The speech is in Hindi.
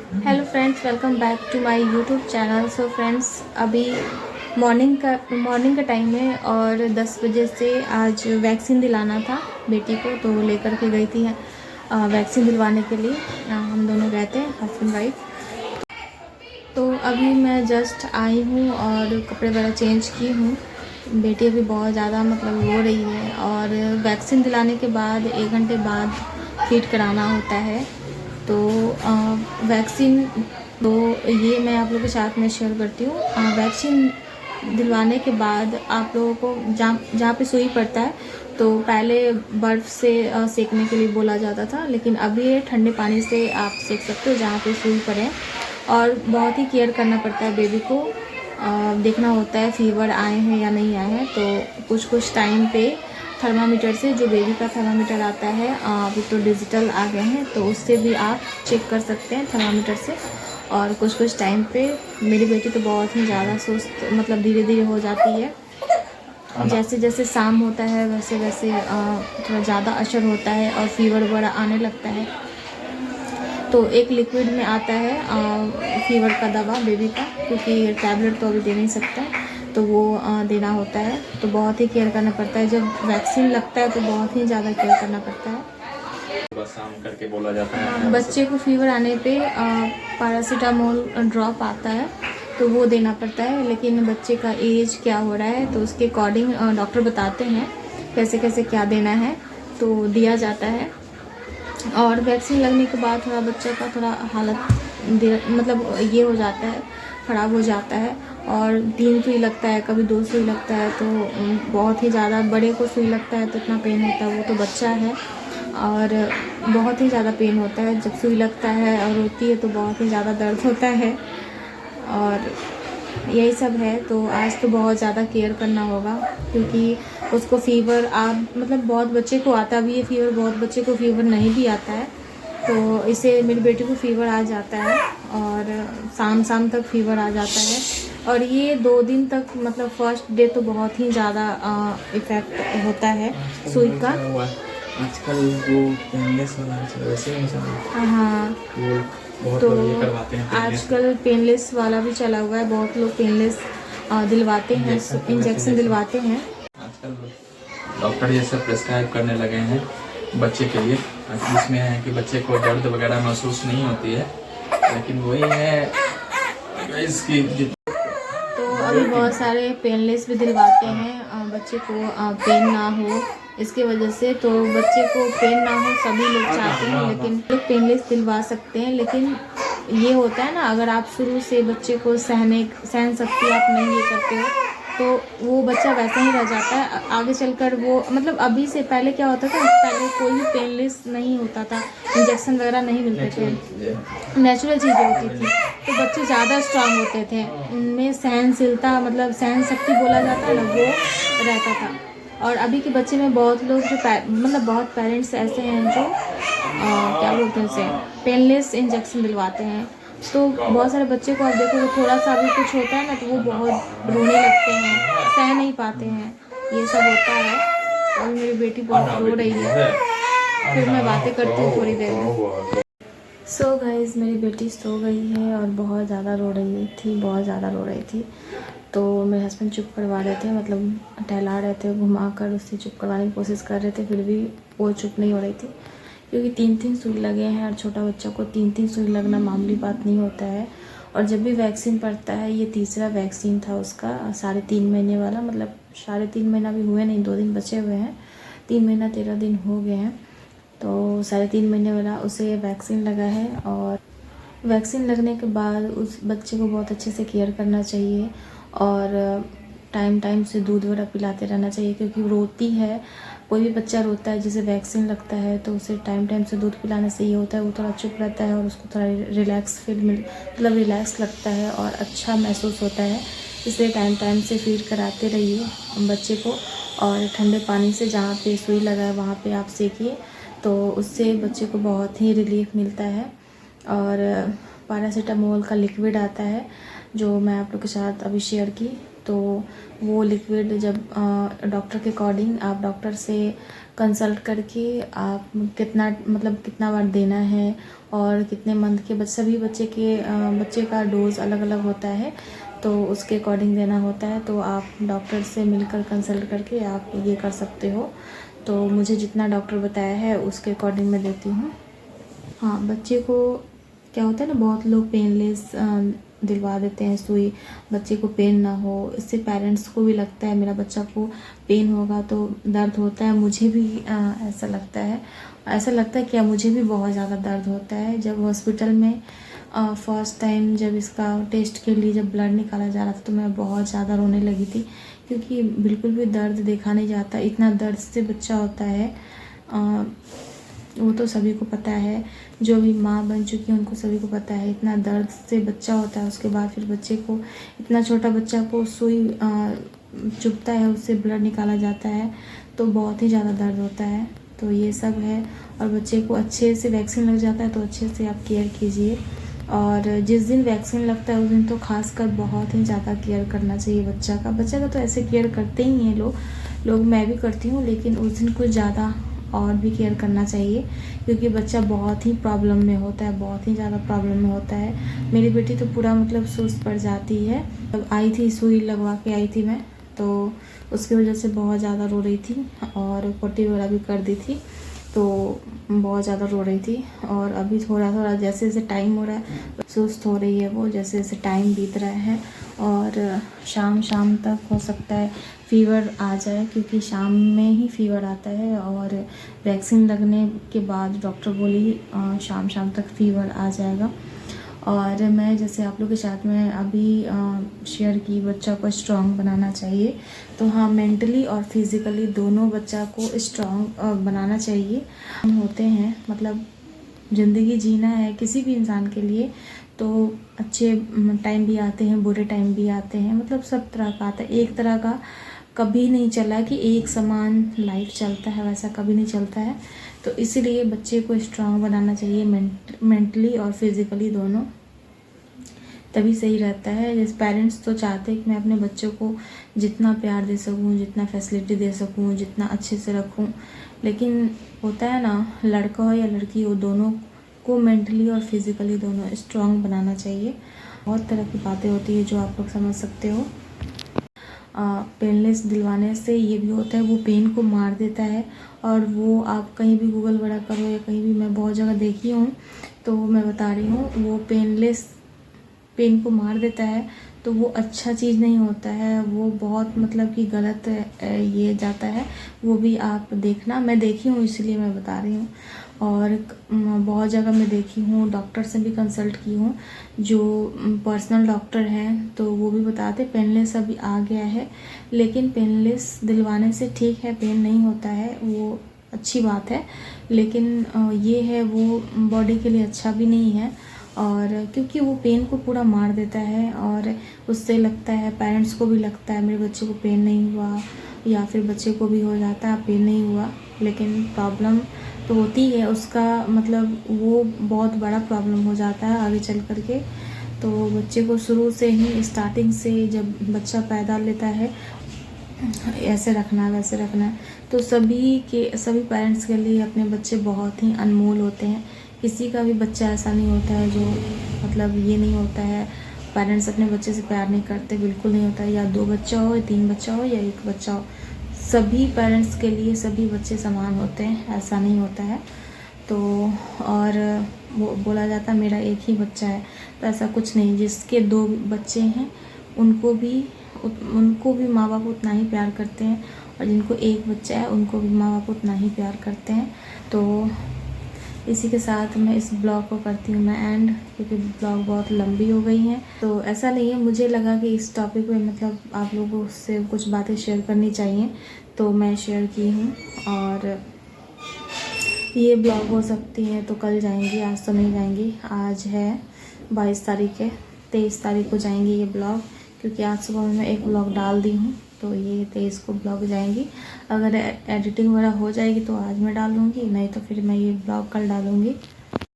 Hello friends, welcome back to my YouTube channel. So friends, अभी मॉर्निंग का टाइम है और 10 बजे से आज वैक्सीन दिलाना था बेटी को, तो लेकर के गई थी वैक्सीन दिलवाने के लिए। हम दोनों गए थे, हस्बैंड वाइफ। तो अभी मैं जस्ट आई हूँ और कपड़े वगैरह चेंज की हूँ। बेटी अभी बहुत ज़्यादा मतलब रो रही है और वैक्सीन दिलाने के बाद 1 घंटे बाद फीड कराना होता है। तो वैक्सीन तो ये मैं आप लोगों के साथ में शेयर करती हूँ। वैक्सीन दिलवाने के बाद आप लोगों को जहाँ पे सुई पड़ता है, तो पहले बर्फ़ से सेकने के लिए बोला जाता था, लेकिन अभी ये ठंडे पानी से आप सेक सकते हो जहाँ पे सुई पड़े। और बहुत ही केयर करना पड़ता है बेबी को। देखना होता है फीवर आए हैं या नहीं आए हैं। तो कुछ टाइम पे थर्मामीटर से, जो बेबी का थर्मामीटर आता है, अभी तो डिजिटल आ गए हैं, तो उससे भी आप चेक कर सकते हैं थर्मामीटर से। और कुछ टाइम पे मेरी बेटी तो बहुत ही ज़्यादा सुस्त, मतलब धीरे धीरे हो जाती है। जैसे जैसे शाम होता है वैसे वैसे थोड़ा ज़्यादा असर होता है और फीवर वगैरह आने लगता है। तो एक लिक्विड में आता है फीवर का दवा बेबी का, क्योंकि टैबलेट तो अभी दे नहीं सकता, तो वो देना होता है। तो बहुत ही केयर करना पड़ता है। जब वैक्सीन लगता है तो बहुत ही ज़्यादा केयर करना पड़ता है। बस शाम करके बोला जाता है। बच्चे को फीवर आने पे पैरासीटामोल ड्रॉप आता है, तो वो देना पड़ता है। लेकिन बच्चे का एज क्या हो रहा है, तो उसके अकॉर्डिंग डॉक्टर बताते हैं कैसे कैसे क्या देना है, तो दिया जाता है। और वैक्सीन लगने के बाद थोड़ा बच्चे का थोड़ा हालत मतलब ये हो जाता है, ख़राब हो जाता है। और 3 सुई लगता है, कभी 2 सुई लगता है, तो बहुत ही ज़्यादा, बड़े को सुई लगता है तो इतना पेन होता है, वो तो बच्चा है, और बहुत ही ज़्यादा पेन होता है जब सुई लगता है और रोती है तो बहुत ही ज़्यादा दर्द होता है। और यही सब है। तो आज तो बहुत ज़्यादा केयर करना होगा, क्योंकि उसको फ़ीवर मतलब बहुत बच्चे को आता भी है फ़ीवर, बहुत बच्चे को फ़ीवर नहीं भी आता है। तो इससे मेरी बेटी को फ़ीवर आ जाता है और शाम तक फ़ीवर आ जाता है। और ये 2 दिन तक, मतलब फर्स्ट डे तो बहुत ही ज़्यादा इफ़ेक्ट होता है सुई का। आजकल वो पेनलेस वाला वैसे ही चला। हाँ, वो बहुत तो लोग ये करवाते हैं पेनलेस। आजकल पेनलेस वाला भी चला हुआ है, बहुत लोग पेनलेस दिलवाते हैं, इंजेक्शन दिलवाते हैं। आजकल डॉक्टर ये सब प्रिस्क्राइब करने लगे हैं बच्चे के लिए, जिसमें है कि बच्चे को दर्द वगैरह महसूस नहीं होती है, लेकिन वही है इसकी। तो अभी बहुत सारे पेनलेस भी दिलवाते हैं बच्चे को पेन ना हो इसके वजह से। तो बच्चे को पेन ना हो सभी लोग चाहते हैं, लेकिन लोग पेनलेस दिलवा सकते हैं। लेकिन ये होता है ना, अगर आप शुरू से बच्चे को सहन शक्ति आप नहीं ये करते हो, तो वो बच्चा वैसा ही रह जाता है आगे चलकर। वो मतलब अभी से पहले क्या होता था, पहले कोई भी पेनलेस नहीं होता था, इंजेक्शन वगैरह नहीं मिलते थे, नेचुरल चीज़ें होती थी, तो बच्चे ज़्यादा स्ट्रांग होते थे, उनमें सहनशीलता, मतलब सहन शक्ति बोला जाता है ना, वो रहता था। और अभी के बच्चे में बहुत लोग जो मतलब बहुत पेरेंट्स ऐसे हैं जो क्या बोलते हैं उसे, पेनलेस इंजेक्शन दिलवाते हैं। तो बहुत सारे बच्चे को आप देखो, थोड़ा सा भी कुछ होता है ना तो वो बहुत रोने लगते हैं, सह नहीं पाते हैं, ये सब होता है। और मेरी बेटी बहुत रो रही है, फिर मैं बातें करती हूँ थोड़ी देर में। सो गाइस, मेरी बेटी सो गई है और बहुत ज़्यादा रो रही थी, बहुत ज़्यादा रो रही थी। तो मेरे हस्बैंड चुप करवा रहे थे, मतलब टहला रहे थे, घुमा कर उससे चुप करवाने की कोशिश कर रहे थे, फिर भी वो चुप नहीं हो रही थी। क्योंकि 3 सुई लगे हैं और छोटा बच्चा को 3 सुई लगना मामूली बात नहीं होता है। और जब भी वैक्सीन पड़ता है, ये तीसरा वैक्सीन था उसका, 3.5 महीने वाला, मतलब 3.5 महीना भी हुए नहीं, 2 दिन बचे हुए हैं, 3 महीना 13 दिन हो गए हैं। तो 3.5 महीने वाला उसे वैक्सीन लगा है। और वैक्सीन लगने के बाद उस बच्चे को बहुत अच्छे से केयर करना चाहिए और टाइम से दूध वगैरह पिलाते रहना चाहिए, क्योंकि रोती है, कोई भी बच्चा रोता है जिसे वैक्सीन लगता है, तो उसे टाइम से दूध पिलाने से ये होता है वो थोड़ा चुप रहता है और उसको थोड़ा रिलैक्स मतलब रिलैक्स लगता है और अच्छा महसूस होता है। इसलिए टाइम से फीड कराते रहिए बच्चे को। और ठंडे पानी से जहाँ पे सुई लगा है वहाँ पे आप सेकिए, तो उससे बच्चे को बहुत ही रिलीफ मिलता है। और पैरासीटामोल का लिक्विड आता है जो मैं आप लोग के साथ अभी शेयर की। तो वो लिक्विड जब डॉक्टर के अकॉर्डिंग आप डॉक्टर से कंसल्ट करके आप कितना बार देना है और कितने मंथ के सभी बच्चे का डोज अलग अलग होता है, तो उसके अकॉर्डिंग देना होता है। तो आप डॉक्टर से मिलकर कंसल्ट करके आप ये कर सकते हो। तो मुझे जितना डॉक्टर बताया है उसके अकॉर्डिंग मैं देती हूँ। हाँ, बच्चे को क्या होता है ना, बहुत लोग पेनलेस दिलवा देते हैं सुई, बच्चे को पेन ना हो। इससे पेरेंट्स को भी लगता है मेरा बच्चा को पेन होगा तो दर्द होता है। मुझे भी ऐसा लगता है कि मुझे भी बहुत ज़्यादा दर्द होता है। जब हॉस्पिटल में फर्स्ट टाइम जब इसका टेस्ट के लिए जब ब्लड निकाला जा रहा था तो मैं बहुत ज़्यादा रोने लगी थी, क्योंकि बिल्कुल भी दर्द देखा नहीं जाता। इतना दर्द से बच्चा होता है, वो तो सभी को पता है, जो भी माँ बन चुकी है उनको सभी को पता है। इतना दर्द से बच्चा होता है, उसके बाद फिर बच्चे को, इतना छोटा बच्चा को सुई चुभता है, उससे ब्लड निकाला जाता है तो बहुत ही ज़्यादा दर्द होता है। तो ये सब है। और बच्चे को अच्छे से वैक्सीन लग जाता है तो अच्छे से आप केयर कीजिए। और जिस दिन वैक्सीन लगता है उस दिन तो खासकर बहुत ही ज़्यादा केयर करना चाहिए बच्चा का तो ऐसे केयर करते ही हैं लोग, मैं भी करती हूँ, लेकिन उस दिन कुछ ज़्यादा और भी केयर करना चाहिए, क्योंकि बच्चा बहुत ही प्रॉब्लम में होता है, बहुत ही ज़्यादा प्रॉब्लम में होता है। मेरी बेटी तो पूरा सुस्त पड़ जाती है। जब आई थी, सुई लगवा के आई थी मैं, तो उसकी वजह से बहुत ज़्यादा रो रही थी और पट्टी वगैरह भी कर दी थी, तो बहुत ज़्यादा रो रही थी। और अभी थोड़ा थोड़ा जैसे जैसे टाइम हो रहा है सुस्त हो रही है वो, जैसे जैसे टाइम बीत रहा है। और शाम तक हो सकता है फ़ीवर आ जाए, क्योंकि शाम में ही फ़ीवर आता है। और वैक्सीन लगने के बाद डॉक्टर बोली शाम तक फ़ीवर आ जाएगा। और मैं जैसे आप लोग के साथ में अभी शेयर की, बच्चा को स्ट्रॉन्ग बनाना चाहिए। तो हाँ, मेंटली और फिज़िकली दोनों बच्चा को स्ट्रॉन्ग बनाना चाहिए। हम होते हैं, ज़िंदगी जीना है किसी भी इंसान के लिए, तो अच्छे टाइम भी आते हैं, बुरे टाइम भी आते हैं, सब तरह का आता है। एक तरह का कभी नहीं चला कि एक समान लाइफ चलता है, वैसा कभी नहीं चलता है। तो इसीलिए बच्चे को स्ट्रॉन्ग बनाना चाहिए, मेंटली और फिज़िकली दोनों, तभी सही रहता है। जैसे पेरेंट्स तो चाहते हैं कि मैं अपने बच्चों को जितना प्यार दे सकूं, जितना फैसिलिटी दे सकूं, जितना अच्छे से रखूं, लेकिन होता है ना, लड़का हो या लड़की हो, दोनों को मेंटली और फिज़िकली दोनों स्ट्रॉन्ग बनाना चाहिए। बहुत तरह की बातें होती है जो आप लोग समझ सकते हो। पेनलेस दिलवाने से ये भी होता है, वो पेन को मार देता है। और वो आप कहीं भी गूगल वगैरह करो या कहीं भी, मैं बहुत जगह देखी हूँ, तो मैं बता रही हूँ, वो पेनलेस पेन को मार देता है, तो वो अच्छा चीज़ नहीं होता है, वो बहुत कि गलत ये जाता है। वो भी आप देखना, मैं देखी हूँ इसलिए मैं बता रही हूँ। और बहुत जगह मैं देखी हूँ, डॉक्टर से भी कंसल्ट की हूँ, जो पर्सनल डॉक्टर हैं, तो वो भी बताते पेनलेस अभी आ गया है, लेकिन पेनलेस दिलवाने से ठीक है, पेन नहीं होता है, वो अच्छी बात है, लेकिन ये है वो बॉडी के लिए अच्छा भी नहीं है। और क्योंकि वो पेन को पूरा मार देता है, और उससे लगता है, पेरेंट्स को भी लगता है मेरे बच्चे को पेन नहीं हुआ, या फिर बच्चे को भी हो जाता है पेन नहीं हुआ, लेकिन प्रॉब्लम तो होती है उसका, वो बहुत बड़ा प्रॉब्लम हो जाता है आगे चल कर के। तो बच्चे को शुरू से ही, स्टार्टिंग से जब बच्चा पैदा लेता है, ऐसे रखना है वैसे रखना है। तो सभी पेरेंट्स के लिए अपने बच्चे बहुत ही अनमोल होते हैं। किसी का भी बच्चा ऐसा नहीं होता है जो ये नहीं होता है, पेरेंट्स अपने बच्चे से प्यार नहीं करते, बिल्कुल नहीं होता है। या 2 बच्चा हो, या 3 बच्चा हो, या 1 बच्चा हो, सभी पेरेंट्स के लिए सभी बच्चे समान होते हैं, ऐसा नहीं होता है। तो और वो बोला जाता है मेरा एक ही बच्चा है, तो ऐसा कुछ नहीं। जिसके 2 बच्चे हैं उनको भी माँ बाप उतना ही प्यार करते हैं, और जिनको 1 बच्चा है उनको भी माँ बाप उतना ही प्यार करते हैं। तो इसी के साथ मैं इस ब्लॉग को करती हूँ मैं एंड, क्योंकि ब्लॉग बहुत लंबी हो गई हैं। तो ऐसा नहीं है, मुझे लगा कि इस टॉपिक पे आप लोगों से कुछ बातें शेयर करनी चाहिए, तो मैं शेयर की हूँ। और ये ब्लॉग हो सकती है तो कल जाएंगी, आज तो नहीं जाएंगी। आज है 22 तारीख है, 23 तारीख को जाएंगी ये ब्लॉग, क्योंकि आज सुबह मैं एक ब्लॉग डाल दी हूँ, तो ये 23 को ब्लॉग जाएंगी। अगर एडिटिंग वगैरह हो जाएगी तो आज मैं डालूँगी, नहीं तो फिर मैं ये ब्लॉग कल डालूँगी।